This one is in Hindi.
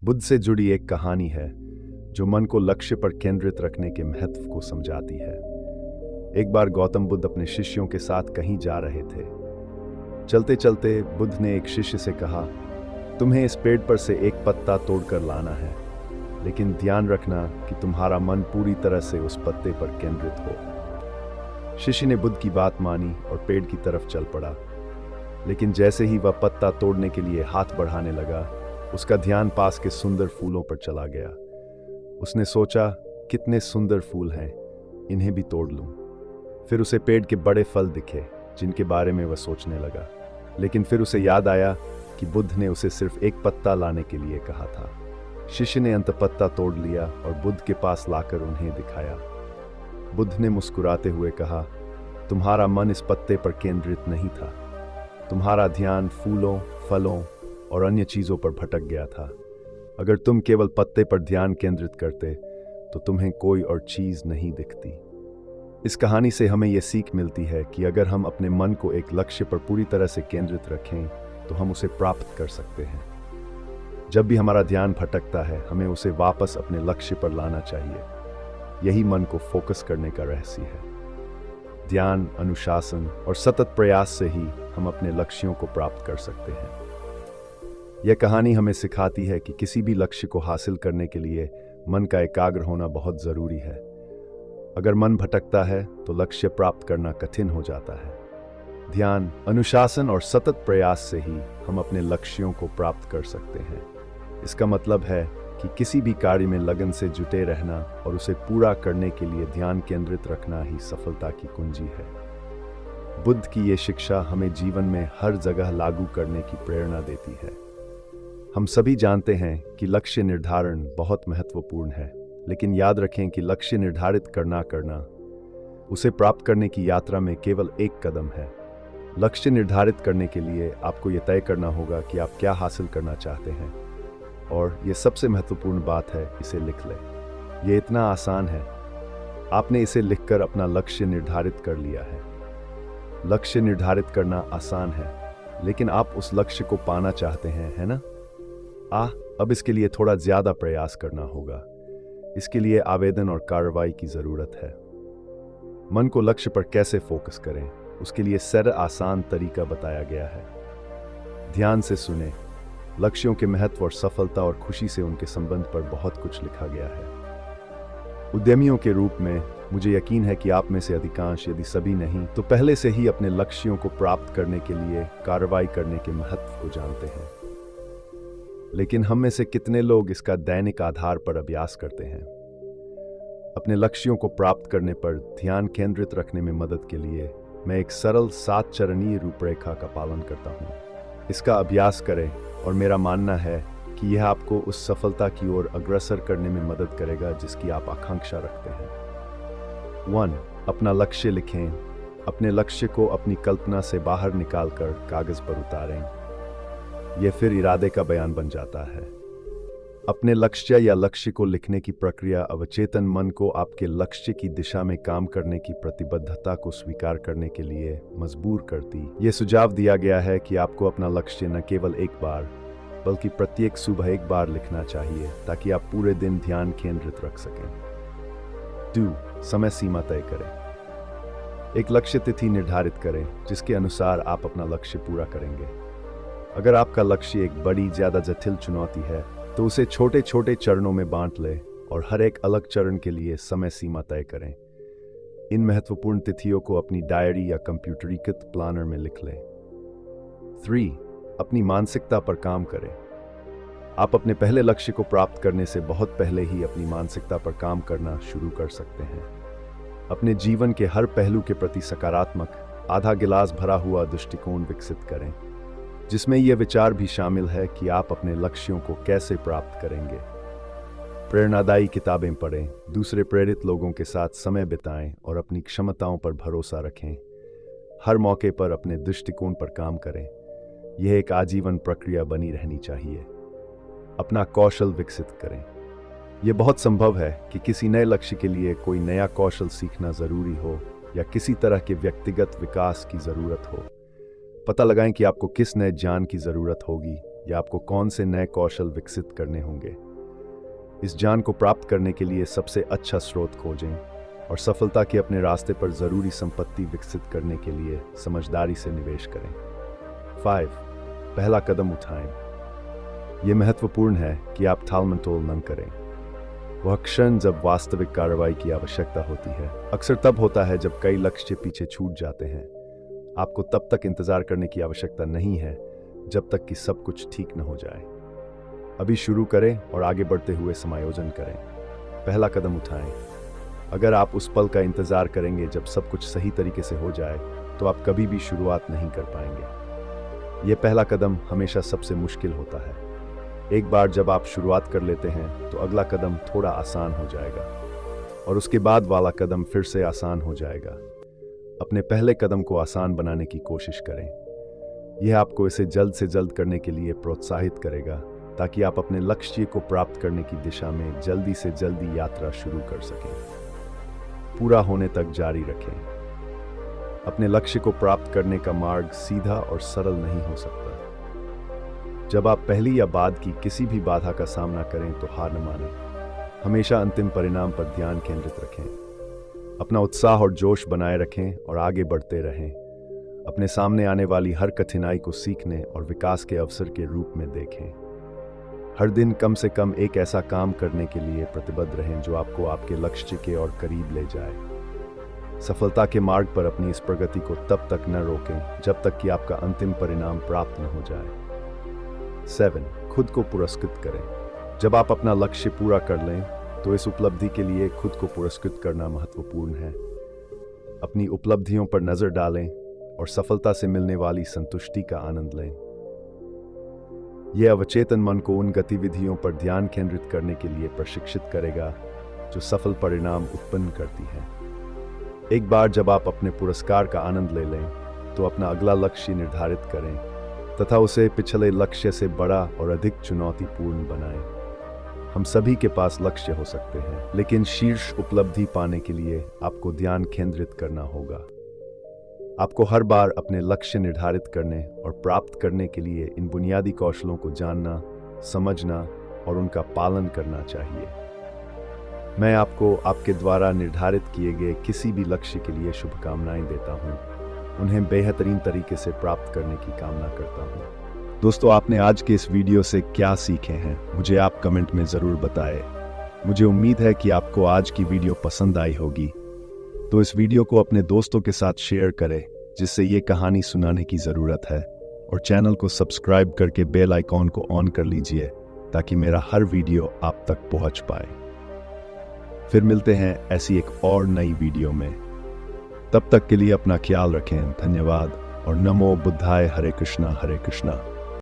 बुद्ध से जुड़ी एक कहानी है जो मन को लक्ष्य पर केंद्रित रखने के महत्व को समझाती है। एक बार गौतम बुद्ध अपने शिष्यों के साथ कहीं जा रहे थे। चलते चलते बुद्ध ने एक शिष्य से कहा, तुम्हें इस पेड़ पर से एक पत्ता तोड़कर लाना है, लेकिन ध्यान रखना कि तुम्हारा मन पूरी तरह से उस पत्ते पर केंद्रित हो। शिष्य ने बुद्ध की बात मानी और पेड़ की तरफ चल पड़ा, लेकिन जैसे ही वह पत्ता तोड़ने के लिए हाथ बढ़ाने लगा, उसका ध्यान पास के सुंदर फूलों पर चला गया। उसने सोचा, कितने सुंदर फूल हैं, इन्हें भी तोड़ लूं। फिर उसे पेड़ के बड़े फल दिखे जिनके बारे में वह सोचने लगा, लेकिन फिर उसे याद आया कि बुद्ध ने उसे सिर्फ एक पत्ता लाने के लिए कहा था। शिष्य ने अंत पत्ता तोड़ लिया और बुद्ध के पास लाकर उन्हें दिखाया। बुद्ध ने मुस्कुराते हुए कहा, तुम्हारा मन इस पत्ते पर केंद्रित नहीं था, तुम्हारा ध्यान फूलों, फलों और अन्य चीजों पर भटक गया था। अगर तुम केवल पत्ते पर ध्यान केंद्रित करते तो तुम्हें कोई और चीज नहीं दिखती। इस कहानी से हमें यह सीख मिलती है कि अगर हम अपने मन को एक लक्ष्य पर पूरी तरह से केंद्रित रखें तो हम उसे प्राप्त कर सकते हैं। जब भी हमारा ध्यान भटकता है, हमें उसे वापस अपने लक्ष्य पर लाना चाहिए। यही मन को फोकस करने का रहस्य है। ध्यान, अनुशासन और सतत प्रयास से ही हम अपने लक्ष्यों को प्राप्त कर सकते हैं। यह कहानी हमें सिखाती है कि किसी भी लक्ष्य को हासिल करने के लिए मन का एकाग्र होना बहुत जरूरी है। अगर मन भटकता है तो लक्ष्य प्राप्त करना कठिन हो जाता है। ध्यान, अनुशासन और सतत प्रयास से ही हम अपने लक्ष्यों को प्राप्त कर सकते हैं। इसका मतलब है कि किसी भी कार्य में लगन से जुटे रहना और उसे पूरा करने के लिए ध्यान केंद्रित रखना ही सफलता की कुंजी है। बुद्ध की ये शिक्षा हमें जीवन में हर जगह लागू करने की प्रेरणा देती है। हम सभी जानते हैं कि लक्ष्य निर्धारण बहुत महत्वपूर्ण है, लेकिन याद रखें कि लक्ष्य निर्धारित करना उसे प्राप्त करने की यात्रा में केवल एक कदम है। लक्ष्य निर्धारित करने के लिए आपको यह तय करना होगा कि आप क्या हासिल करना चाहते हैं, और यह सबसे महत्वपूर्ण बात है, इसे लिख लें। यह इतना आसान है। आपने इसे लिखकर अपना लक्ष्य निर्धारित कर लिया है। लक्ष्य निर्धारित करना आसान है, लेकिन आप उस लक्ष्य को पाना चाहते हैं, है ना? अब इसके लिए थोड़ा ज्यादा प्रयास करना होगा। इसके लिए आवेदन और कार्रवाई की जरूरत है। मन को लक्ष्य पर कैसे फोकस करें, उसके लिए सरल आसान तरीका बताया गया है। ध्यान से सुने। लक्ष्यों के महत्व और सफलता और खुशी से उनके संबंध पर बहुत कुछ लिखा गया है। उद्यमियों के रूप में मुझे यकीन है कि आप में से अधिकांश, यदि सभी नहीं, तो पहले से ही अपने लक्ष्यों को प्राप्त करने के लिए कार्रवाई करने के महत्व को जानते हैं। लेकिन हम में से कितने लोग इसका दैनिक आधार पर अभ्यास करते हैं? अपने लक्ष्यों को प्राप्त करने पर ध्यान केंद्रित रखने में मदद के लिए मैं एक सरल 7 चरणीय रूपरेखा का पालन करता हूँ। इसका अभ्यास करें और मेरा मानना है कि यह आपको उस सफलता की ओर अग्रसर करने में मदद करेगा जिसकी आप आकांक्षा रखते हैं। 1. अपना लक्ष्य लिखें। अपने लक्ष्य को अपनी कल्पना से बाहर निकालकर कागज पर उतारें। यह फिर इरादे का बयान बन जाता है। अपने लक्ष्य या लक्ष्य को लिखने की प्रक्रिया अवचेतन मन को आपके लक्ष्य की दिशा में काम करने की प्रतिबद्धता को स्वीकार करने के लिए मजबूर करती। यह सुझाव दिया गया है कि आपको अपना लक्ष्य न केवल एक बार बल्कि प्रत्येक सुबह एक बार लिखना चाहिए, ताकि आप पूरे दिन ध्यान केंद्रित रख सकें। 2. समय सीमा तय करें। एक लक्ष्य तिथि निर्धारित करें जिसके अनुसार आप अपना लक्ष्य पूरा करेंगे। अगर आपका लक्ष्य एक बड़ी, ज्यादा जटिल चुनौती है तो उसे छोटे छोटे चरणों में बांट लें और हर एक अलग चरण के लिए समय सीमा तय करें। इन महत्वपूर्ण तिथियों को अपनी डायरी या कंप्यूटरीकृत प्लानर में लिख लें। 3. अपनी मानसिकता पर काम करें। आप अपने पहले लक्ष्य को प्राप्त करने से बहुत पहले ही अपनी मानसिकता पर काम करना शुरू कर सकते हैं। अपने जीवन के हर पहलू के प्रति सकारात्मक, आधा गिलास भरा हुआ दृष्टिकोण विकसित करें, जिसमें यह विचार भी शामिल है कि आप अपने लक्ष्यों को कैसे प्राप्त करेंगे। प्रेरणादायी किताबें पढ़ें, दूसरे प्रेरित लोगों के साथ समय बिताएं और अपनी क्षमताओं पर भरोसा रखें। हर मौके पर अपने दृष्टिकोण पर काम करें। यह एक आजीवन प्रक्रिया बनी रहनी चाहिए। अपना कौशल विकसित करें। यह बहुत संभव है कि किसी नए लक्ष्य के लिए कोई नया कौशल सीखना जरूरी हो या किसी तरह के व्यक्तिगत विकास की जरूरत हो। पता लगाएं कि आपको किस नए ज्ञान की जरूरत होगी या आपको कौन से नए कौशल विकसित करने होंगे। इस ज्ञान को प्राप्त करने के लिए सबसे अच्छा स्रोत खोजें और सफलता के अपने रास्ते पर जरूरी संपत्ति विकसित करने के लिए समझदारी से निवेश करें। 5. पहला कदम उठाएं। यह महत्वपूर्ण है कि आप टाल-मटोल न करें। वह क्षण जब वास्तविक कार्रवाई की आवश्यकता होती है अक्सर तब होता है जब कई लक्ष्य पीछे छूट जाते हैं। आपको तब तक इंतजार करने की आवश्यकता नहीं है जब तक कि सब कुछ ठीक न हो जाए। अभी शुरू करें और आगे बढ़ते हुए समायोजन करें। पहला कदम उठाएं। अगर आप उस पल का इंतजार करेंगे जब सब कुछ सही तरीके से हो जाए तो आप कभी भी शुरुआत नहीं कर पाएंगे। यह पहला कदम हमेशा सबसे मुश्किल होता है। एक बार जब आप शुरुआत कर लेते हैं तो अगला कदम थोड़ा आसान हो जाएगा और उसके बाद वाला कदम फिर से आसान हो जाएगा। अपने पहले कदम को आसान बनाने की कोशिश करें। यह आपको इसे जल्द से जल्द करने के लिए प्रोत्साहित करेगा ताकि आप अपने लक्ष्य को प्राप्त करने की दिशा में जल्दी से जल्दी यात्रा शुरू कर सकें। पूरा होने तक जारी रखें। अपने लक्ष्य को प्राप्त करने का मार्ग सीधा और सरल नहीं हो सकता। जब आप पहली या बाद की किसी भी बाधा का सामना करें तो हार न मानें। हमेशा अंतिम परिणाम पर ध्यान केंद्रित रखें। अपना उत्साह और जोश बनाए रखें और आगे बढ़ते रहें। अपने सामने आने वाली हर कठिनाई को सीखने और विकास के अवसर के रूप में देखें। हर दिन कम से कम एक ऐसा काम करने के लिए प्रतिबद्ध रहें जो आपको आपके लक्ष्य के और करीब ले जाए। सफलता के मार्ग पर अपनी इस प्रगति को तब तक न रोकें जब तक कि आपका अंतिम परिणाम प्राप्त न हो जाए। 7. खुद को पुरस्कृत करें। जब आप अपना लक्ष्य पूरा कर लें तो इस उपलब्धि के लिए खुद को पुरस्कृत करना महत्वपूर्ण है। अपनी उपलब्धियों पर नजर डालें और सफलता से मिलने वाली संतुष्टि का आनंद लें। यह अवचेतन मन को उन गतिविधियों पर ध्यान केंद्रित करने के लिए प्रशिक्षित करेगा जो सफल परिणाम उत्पन्न करती हैं। एक बार जब आप अपने पुरस्कार का आनंद ले लें तो अपना अगला लक्ष्य निर्धारित करें तथा उसे पिछले लक्ष्य से बड़ा और अधिक चुनौतीपूर्ण बनाएं। हम सभी के पास लक्ष्य हो सकते हैं, लेकिन शीर्ष उपलब्धि पाने के लिए आपको ध्यान केंद्रित करना होगा। आपको हर बार अपने लक्ष्य निर्धारित करने और प्राप्त करने के लिए इन बुनियादी कौशलों को जानना, समझना और उनका पालन करना चाहिए। मैं आपको आपके द्वारा निर्धारित किए गए किसी भी लक्ष्य के लिए शुभकामनाएं देता हूं। उन्हें बेहतरीन तरीके से प्राप्त करने की कामना करता हूं। दोस्तों, आपने आज के इस वीडियो से क्या सीखे हैं मुझे आप कमेंट में ज़रूर बताएं। मुझे उम्मीद है कि आपको आज की वीडियो पसंद आई होगी। तो इस वीडियो को अपने दोस्तों के साथ शेयर करें जिससे ये कहानी सुनाने की ज़रूरत है, और चैनल को सब्सक्राइब करके बेल आइकॉन को ऑन कर लीजिए ताकि मेरा हर वीडियो आप तक पहुंच पाए। फिर मिलते हैं ऐसी एक और नई वीडियो में। तब तक के लिए अपना ख्याल रखें। धन्यवाद और नमो बुद्धाय। हरे कृष्णा हरे कृष्णा।